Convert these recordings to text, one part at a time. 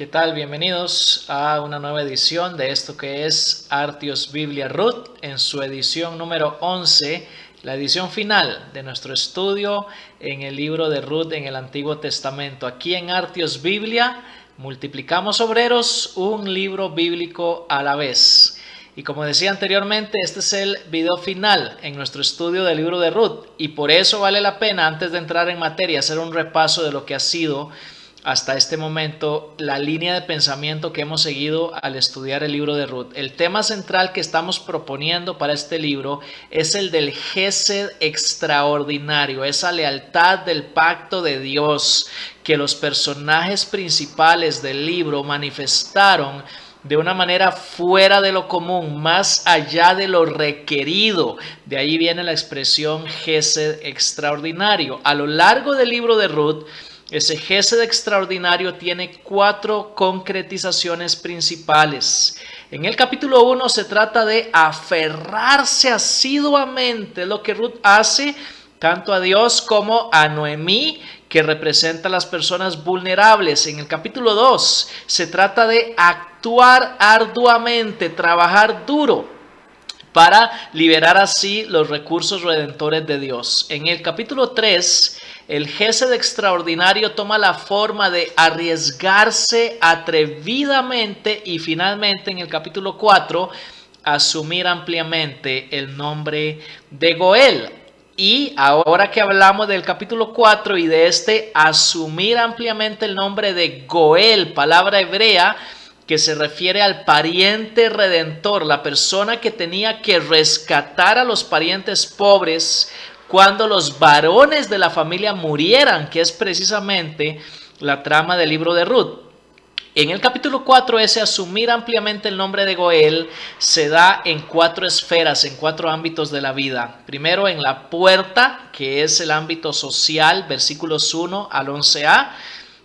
¿Qué tal? Bienvenidos a una nueva edición de esto que es Artios Biblia Ruth en su edición número 11, la edición final de nuestro estudio en el libro de Ruth en el Antiguo Testamento. Aquí en Artios Biblia multiplicamos obreros, un libro bíblico a la vez. Y como decía anteriormente, este es el video final en nuestro estudio del libro de Ruth y por eso vale la pena, antes de entrar en materia, hacer un repaso de lo que ha sido hasta este momento la línea de pensamiento que hemos seguido al estudiar el libro de Ruth. El tema central que estamos proponiendo para este libro es el del Gesed extraordinario, esa lealtad del pacto de Dios que los personajes principales del libro manifestaron de una manera fuera de lo común, más allá de lo requerido. De ahí viene la expresión Gesed extraordinario. A lo largo del libro de Ruth, ese Gesed extraordinario tiene 4 concretizaciones principales. En el capítulo 1 se trata de aferrarse asiduamente, lo que Ruth hace tanto a Dios como a Noemí, que representa a las personas vulnerables. En el capítulo 2 se trata de actuar arduamente, trabajar duro para liberar así los recursos redentores de Dios. En el capítulo 3, el Gesed extraordinario toma la forma de arriesgarse atrevidamente y finalmente en el capítulo 4 asumir ampliamente el nombre de Goel. Y ahora que hablamos del capítulo 4 y de este asumir ampliamente el nombre de Goel, palabra hebrea que se refiere al pariente redentor, la persona que tenía que rescatar a los parientes pobres cuando los varones de la familia murieran, que es precisamente la trama del libro de Ruth. En el capítulo 4, ese asumir ampliamente el nombre de Goel se da en 4 esferas, en 4 ámbitos de la vida. Primero en la puerta, que es el ámbito social, versículos 1 al 11a.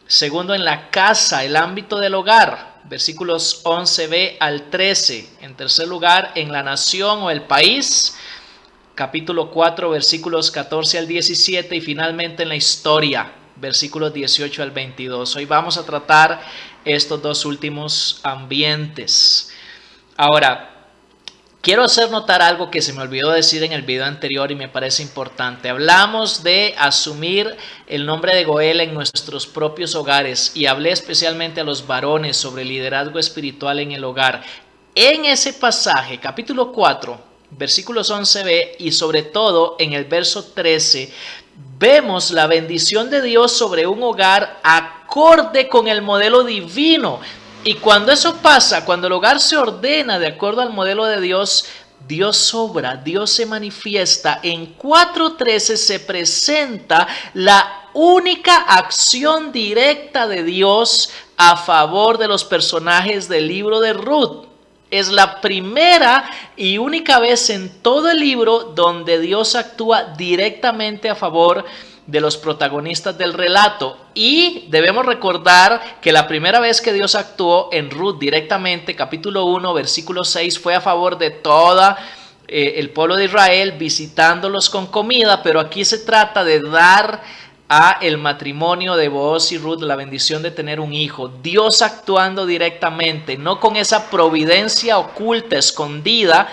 Segundo en la casa, el ámbito del hogar, versículos 11b al 13. En tercer lugar, en la nación o el país, capítulo 4, versículos 14 al 17. Y finalmente en la historia, versículos 18 al 22. Hoy vamos a tratar estos 2 últimos ambientes. Ahora, quiero hacer notar algo que se me olvidó decir en el video anterior y me parece importante. Hablamos de asumir el nombre de Goel en nuestros propios hogares y hablé especialmente a los varones sobre liderazgo espiritual en el hogar. En ese pasaje, capítulo 4, versículos 11b y sobre todo en el verso 13, vemos la bendición de Dios sobre un hogar acorde con el modelo divino. Y cuando eso pasa, cuando el hogar se ordena de acuerdo al modelo de Dios, Dios obra, Dios se manifiesta. En 4:13 se presenta la única acción directa de Dios a favor de los personajes del libro de Ruth. Es la primera y única vez en todo el libro donde Dios actúa directamente a favor de los protagonistas del relato. Y debemos recordar que la primera vez que Dios actuó en Ruth directamente, capítulo 1, versículo 6, fue a favor de toda el pueblo de Israel, visitándolos con comida, pero aquí se trata de dar a el matrimonio de Booz y Ruth la bendición de tener un hijo. Dios actuando directamente, no con esa providencia oculta, escondida,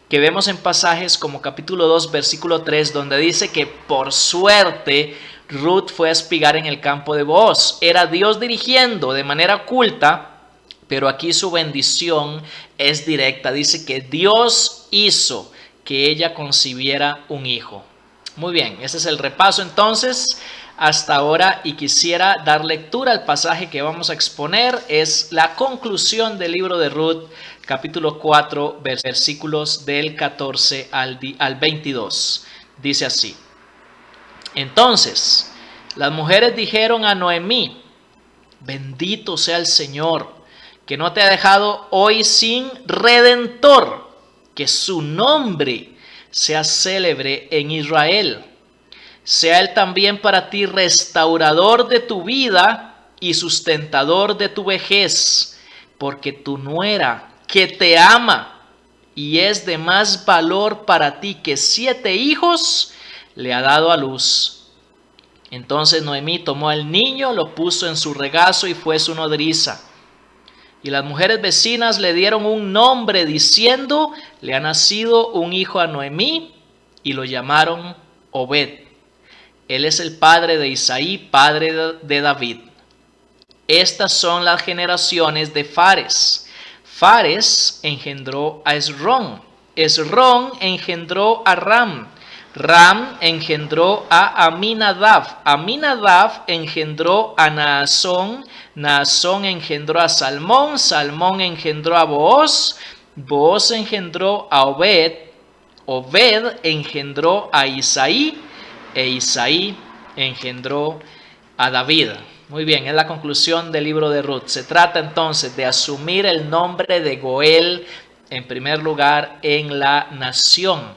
que vemos en pasajes como capítulo 2, versículo 3, donde dice que por suerte Ruth fue a espigar en el campo de Booz. Era Dios dirigiendo de manera oculta, pero aquí su bendición es directa. Dice que Dios hizo que ella concibiera un hijo. Muy bien, ese es el repaso entonces hasta ahora y quisiera dar lectura al pasaje que vamos a exponer. Es la conclusión del libro de Ruth, capítulo 4, versículos del 14 al 22. Dice así: Entonces las mujeres dijeron a Noemí: Bendito sea el Señor, que no te ha dejado hoy sin redentor, que su nombre sea célebre en Israel. Sea Él también para ti restaurador de tu vida y sustentador de tu vejez, porque tu nuera, que te ama y es de más valor para ti que 7 hijos, le ha dado a luz. Entonces Noemí tomó al niño, lo puso en su regazo y fue su nodriza. Y las mujeres vecinas le dieron un nombre diciendo, le ha nacido un hijo a Noemí, y lo llamaron Obed. Él es el padre de Isaí, padre de David. Estas son las generaciones de Fares. Fares engendró a Esrón. Esrón engendró a Ram. Ram engendró a Aminadab. Aminadab engendró a Naasón. Naasón engendró a Salmón. Salmón engendró a Booz. Booz engendró a Obed. Obed engendró a Isaí. E Isaí engendró a David. Muy bien, es la conclusión del libro de Ruth. Se trata entonces de asumir el nombre de Goel en primer lugar en la nación,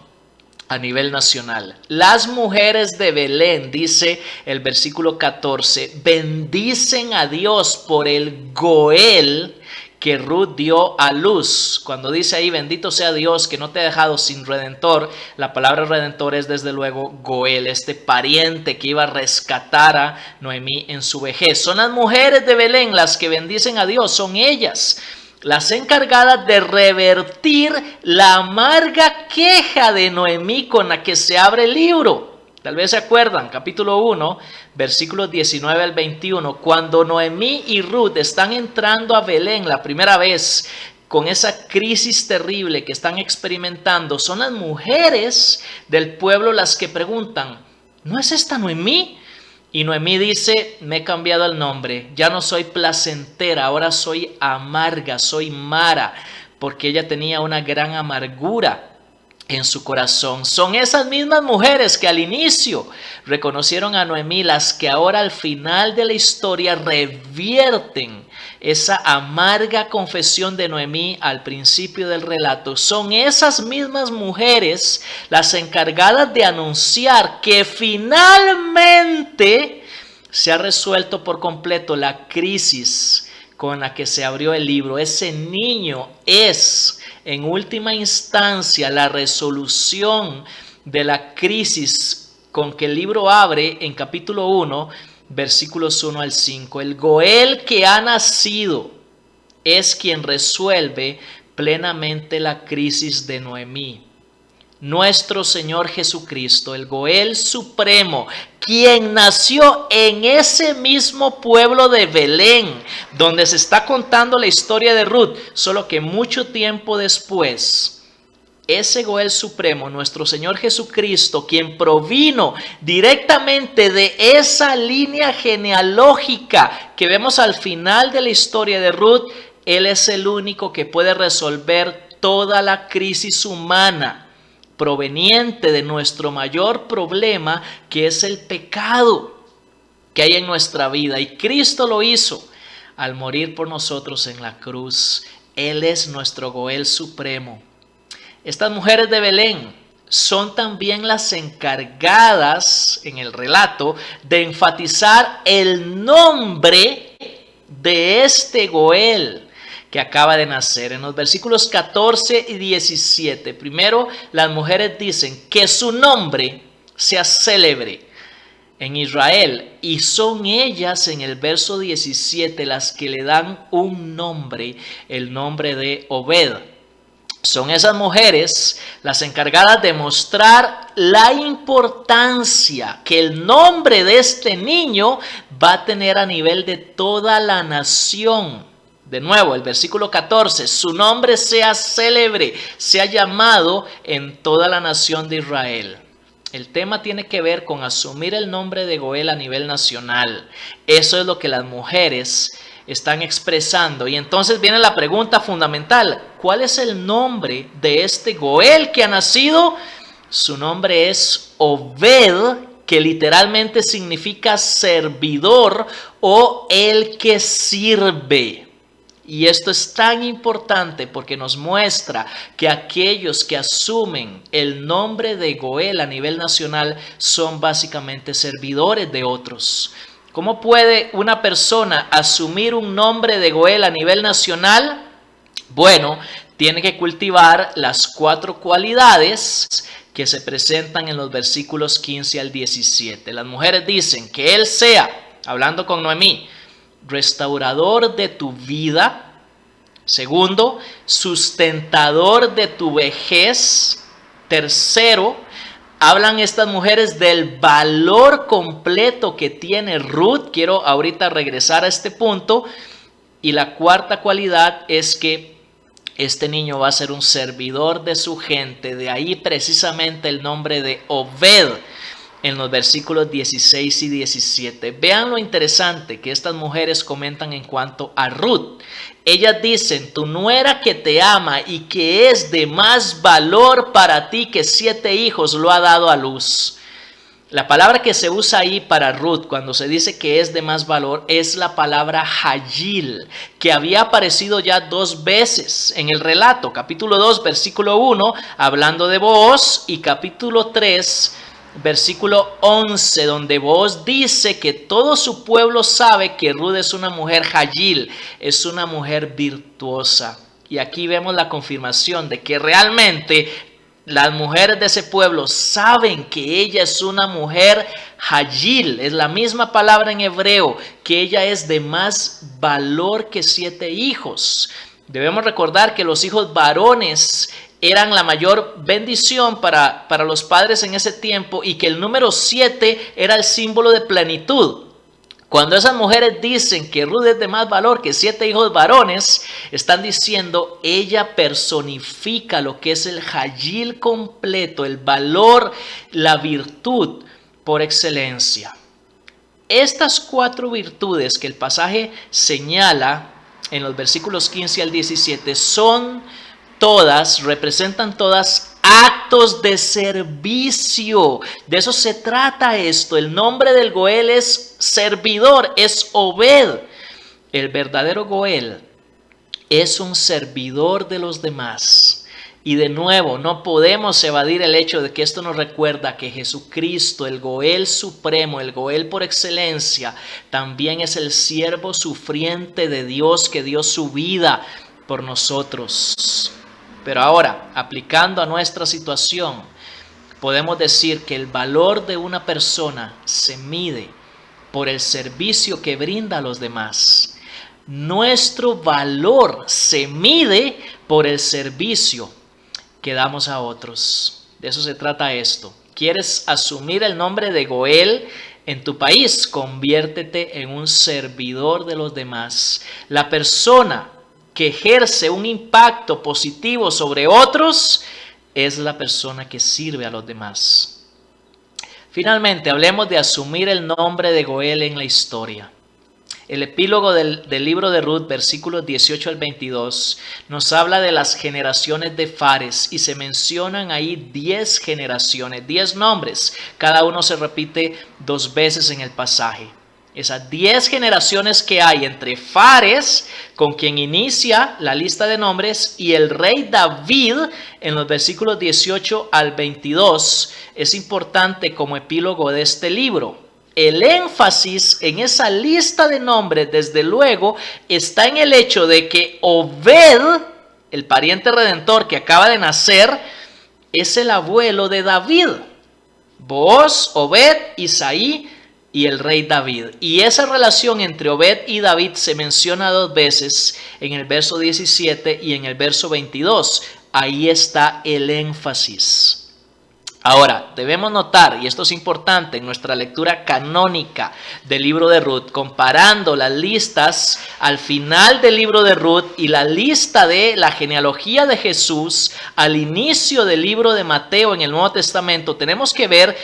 a nivel nacional. Las mujeres de Belén, dice el versículo 14, bendicen a Dios por el Goel que Ruth dio a luz. Cuando dice ahí, bendito sea Dios que no te ha dejado sin redentor, la palabra redentor es desde luego Goel, este pariente que iba a rescatar a Noemí en su vejez. Son las mujeres de Belén las que bendicen a Dios, son ellas las encargadas de revertir la amarga queja de Noemí con la que se abre el libro. Tal vez se acuerdan, capítulo 1, versículos 19 al 21, cuando Noemí y Ruth están entrando a Belén la primera vez con esa crisis terrible que están experimentando, son las mujeres del pueblo las que preguntan, ¿no es esta Noemí? Y Noemí dice, me he cambiado el nombre, ya no soy placentera, ahora soy amarga, soy Mara, porque ella tenía una gran amargura en su corazón. Son esas mismas mujeres que al inicio reconocieron a Noemí las que ahora al final de la historia revierten esa amarga confesión de Noemí al principio del relato. Son esas mismas mujeres las encargadas de anunciar que finalmente se ha resuelto por completo la crisis con la que se abrió el libro. Ese niño es en última instancia la resolución de la crisis con que el libro abre en capítulo 1, versículos 1 al 5. El Goel que ha nacido es quien resuelve plenamente la crisis de Noemí. Nuestro Señor Jesucristo, el Goel supremo, quien nació en ese mismo pueblo de Belén, donde se está contando la historia de Ruth, solo que mucho tiempo después, ese Goel supremo, nuestro Señor Jesucristo, quien provino directamente de esa línea genealógica que vemos al final de la historia de Ruth, Él es el único que puede resolver toda la crisis humana proveniente de nuestro mayor problema, que es el pecado que hay en nuestra vida. Y Cristo lo hizo al morir por nosotros en la cruz. Él es nuestro Goel supremo. Estas mujeres de Belén son también las encargadas en el relato de enfatizar el nombre de este Goel que acaba de nacer. En los versículos 14 y 17, primero las mujeres dicen que su nombre sea célebre en Israel, y son ellas en el verso 17 las que le dan un nombre, el nombre de Obed. Son esas mujeres las encargadas de mostrar la importancia que el nombre de este niño va a tener a nivel de toda la nación. De nuevo, el versículo 14, su nombre sea célebre, sea llamado en toda la nación de Israel. El tema tiene que ver con asumir el nombre de Goel a nivel nacional. Eso es lo que las mujeres están expresando. Y entonces viene la pregunta fundamental, ¿cuál es el nombre de este Goel que ha nacido? Su nombre es Obed, que literalmente significa servidor o el que sirve. Y esto es tan importante porque nos muestra que aquellos que asumen el nombre de Goel a nivel nacional son básicamente servidores de otros. ¿Cómo puede una persona asumir un nombre de Goel a nivel nacional? Bueno, tiene que cultivar las 4 cualidades que se presentan en los versículos 15 al 17. Las mujeres dicen que él sea, hablando con Noemí, restaurador de tu vida, Segundo, sustentador de tu vejez. Tercero, hablan estas mujeres del valor completo que tiene Ruth. Quiero ahorita regresar a este punto. Y la cuarta cualidad es que este niño va a ser un servidor de su gente. De ahí precisamente el nombre de Obed en los versículos 16 y 17. Vean lo interesante que estas mujeres comentan en cuanto a Ruth. Ellas dicen: tu nuera que te ama y que es de más valor para ti que 7 hijos lo ha dado a luz. La palabra que se usa ahí para Ruth cuando se dice que es de más valor es la palabra Hayil, que había aparecido ya 2 veces en el relato. Capítulo 2, versículo 1, hablando de Booz, y capítulo 3, versículo 11, donde Booz dice que todo su pueblo sabe que Ruth es una mujer Hayil, es una mujer virtuosa. Y aquí vemos la confirmación de que realmente las mujeres de ese pueblo saben que ella es una mujer Hayil, es la misma palabra en hebreo, que ella es de más valor que 7 hijos. Debemos recordar que los hijos varones eran la mayor bendición para los padres en ese tiempo y que el número 7 era el símbolo de plenitud. Cuando esas mujeres dicen que Ruth es de más valor que 7 hijos varones, están diciendo ella personifica lo que es el Hayil completo, el valor, la virtud por excelencia. Estas 4 virtudes que el pasaje señala en los versículos 15 al 17 representan todas actos de servicio. De eso se trata esto. El nombre del Goel es servidor, es Obed. El verdadero Goel es un servidor de los demás. Y de nuevo, no podemos evadir el hecho de que esto nos recuerda que Jesucristo, el Goel supremo, el Goel por excelencia, también es el siervo sufriente de Dios que dio su vida por nosotros. Pero ahora, aplicando a nuestra situación, podemos decir que el valor de una persona se mide por el servicio que brinda a los demás. Nuestro valor se mide por el servicio que damos a otros. De eso se trata esto. ¿Quieres asumir el nombre de Goel en tu país? Conviértete en un servidor de los demás. La persona que ejerce un impacto positivo sobre otros es la persona que sirve a los demás. Finalmente, hablemos de asumir el nombre de Goel en la historia. El epílogo del libro de Ruth, versículos 18 al 22, nos habla de las generaciones de Fares y se mencionan ahí 10 generaciones, 10 nombres. Cada uno se repite 2 veces en el pasaje. Esas 10 generaciones que hay entre Fares, con quien inicia la lista de nombres, y el rey David, en los versículos 18 al 22, es importante como epílogo de este libro. El énfasis en esa lista de nombres, desde luego, está en el hecho de que Obed, el pariente redentor que acaba de nacer, es el abuelo de David. Booz, Obed, Isaí y el rey David. Y esa relación entre Obed y David se menciona 2 veces, en el verso 17 y en el verso 22. Ahí está el énfasis. Ahora, debemos notar, y esto es importante, en nuestra lectura canónica del libro de Ruth, comparando las listas al final del libro de Ruth y la lista de la genealogía de Jesús al inicio del libro de Mateo en el Nuevo Testamento, tenemos que ver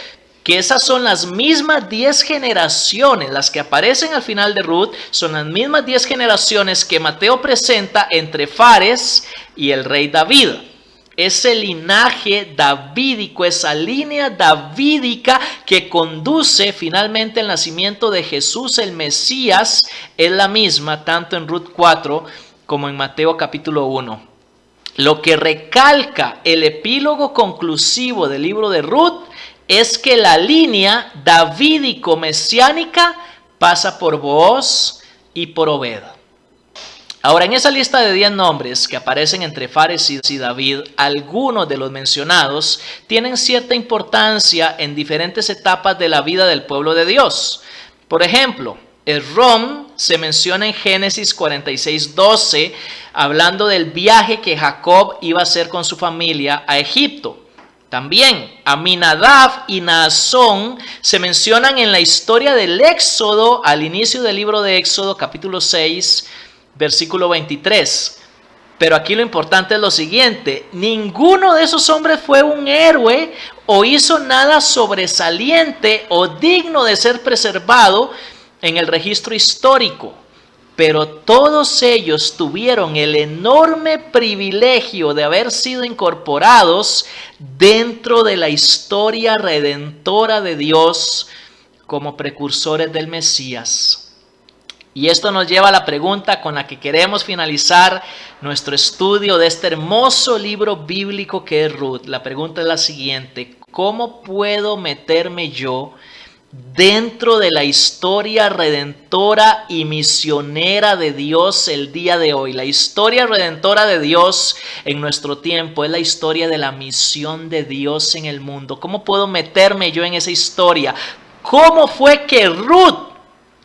que esas son las mismas 10 generaciones, las que aparecen al final de Ruth, son las mismas 10 generaciones que Mateo presenta entre Fares y el rey David. Ese linaje davídico, esa línea davídica que conduce finalmente al nacimiento de Jesús el Mesías, es la misma tanto en Ruth 4 como en Mateo capítulo 1. Lo que recalca el epílogo conclusivo del libro de Ruth es que la línea davídico-mesiánica pasa por Booz y por Obed. Ahora, en esa lista de 10 nombres que aparecen entre Fares y David, algunos de los mencionados tienen cierta importancia en diferentes etapas de la vida del pueblo de Dios. Por ejemplo, Esrom se menciona en Génesis 46:12, hablando del viaje que Jacob iba a hacer con su familia a Egipto. También Aminadab y Naasón se mencionan en la historia del Éxodo, al inicio del libro de Éxodo, capítulo 6, versículo 23. Pero aquí lo importante es lo siguiente: ninguno de esos hombres fue un héroe o hizo nada sobresaliente o digno de ser preservado en el registro histórico. Pero todos ellos tuvieron el enorme privilegio de haber sido incorporados dentro de la historia redentora de Dios como precursores del Mesías. Y esto nos lleva a la pregunta con la que queremos finalizar nuestro estudio de este hermoso libro bíblico que es Ruth. La pregunta es la siguiente: ¿cómo puedo meterme yo dentro de la historia redentora y misionera de Dios el día de hoy? La historia redentora de Dios en nuestro tiempo es la historia de la misión de Dios en el mundo. ¿Cómo puedo meterme yo en esa historia? ¿Cómo fue que Ruth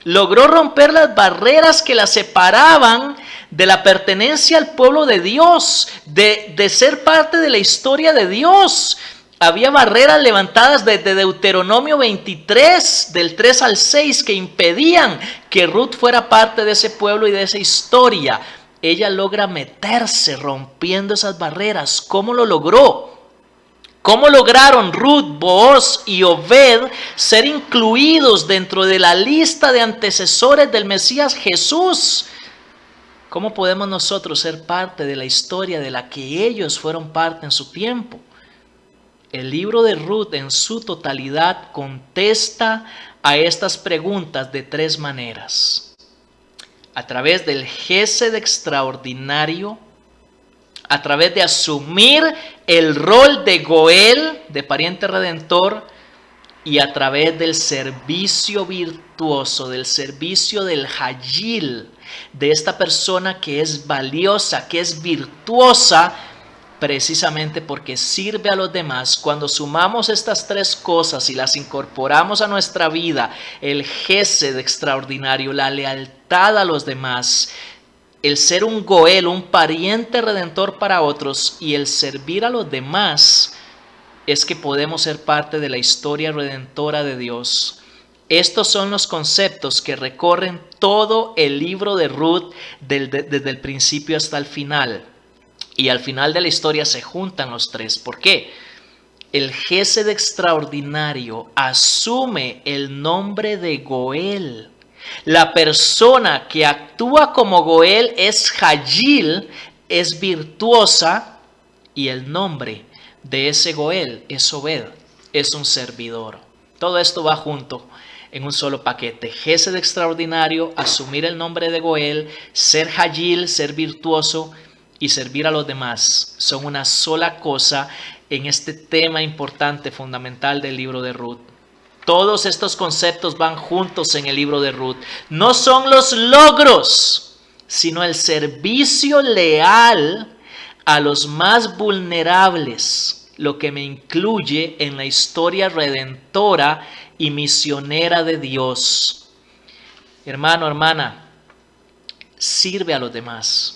logró romper las barreras que la separaban de la pertenencia al pueblo de Dios, de ser parte de la historia de Dios? Había barreras levantadas desde Deuteronomio 23, del 3 al 6, que impedían que Ruth fuera parte de ese pueblo y de esa historia. Ella logra meterse rompiendo esas barreras. ¿Cómo lo logró? ¿Cómo lograron Ruth, Booz y Obed ser incluidos dentro de la lista de antecesores del Mesías Jesús? ¿Cómo podemos nosotros ser parte de la historia de la que ellos fueron parte en su tiempo? El libro de Ruth en su totalidad contesta a estas preguntas de tres maneras: a través del gesed extraordinario, a través de asumir el rol de Goel, de pariente redentor, y a través del servicio virtuoso, del servicio del Hagil, de esta persona que es valiosa, que es virtuosa, precisamente porque sirve a los demás. Cuando sumamos estas tres cosas y las incorporamos a nuestra vida, el gesed extraordinario, la lealtad a los demás, el ser un Goel, un pariente redentor para otros, y el servir a los demás, es que podemos ser parte de la historia redentora de Dios. Estos son los conceptos que recorren todo el libro de Ruth desde el principio hasta el final. Y al final de la historia se juntan los tres. ¿Por qué? El gesed extraordinario asume el nombre de Goel. La persona que actúa como Goel es Hagil, es virtuosa, y el nombre de ese Goel es Obed, es un servidor. Todo esto va junto en un solo paquete: gesed extraordinario, asumir el nombre de Goel, ser Hagil, ser virtuoso, y servir a los demás. Son una sola cosa en este tema importante, fundamental del libro de Ruth. Todos estos conceptos van juntos en el libro de Ruth. No son los logros, sino el servicio leal a los más vulnerables, lo que me incluye en la historia redentora y misionera de Dios. Hermano, hermana, sirve a los demás.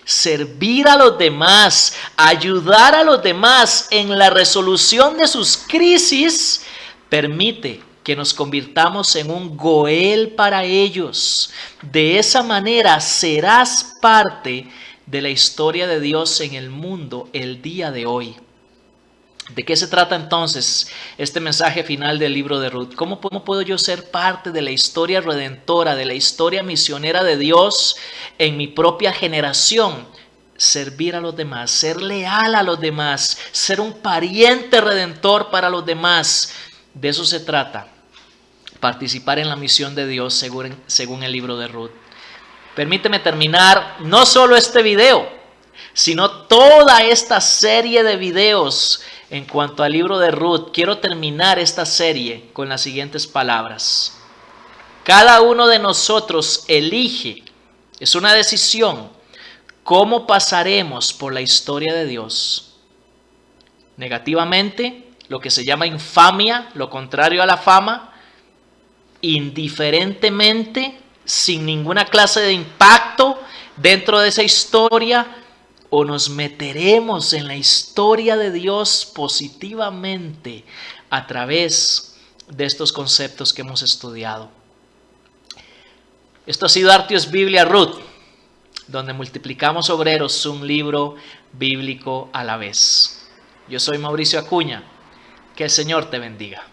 Servir a los demás, ayudar a los demás en la resolución de sus crisis, permite que nos convirtamos en un Goel para ellos. De esa manera serás parte de la historia de Dios en el mundo el día de hoy. ¿De qué se trata entonces este mensaje final del libro de Ruth? ¿Cómo puedo yo ser parte de la historia redentora, de la historia misionera de Dios en mi propia generación? Servir a los demás, ser leal a los demás, ser un pariente redentor para los demás. De eso se trata, participar en la misión de Dios según el libro de Ruth. Permíteme terminar no solo este video, sino toda esta serie de videos en cuanto al libro de Ruth. Quiero terminar esta serie con las siguientes palabras: cada uno de nosotros elige, es una decisión, cómo pasaremos por la historia de Dios. Negativamente, lo que se llama infamia, lo contrario a la fama, indiferentemente, sin ninguna clase de impacto dentro de esa historia, o nos meteremos en la historia de Dios positivamente a través de estos conceptos que hemos estudiado. Esto ha sido Artios Biblia Ruth, donde multiplicamos obreros un libro bíblico a la vez. Yo soy Mauricio Acuña. Que el Señor te bendiga.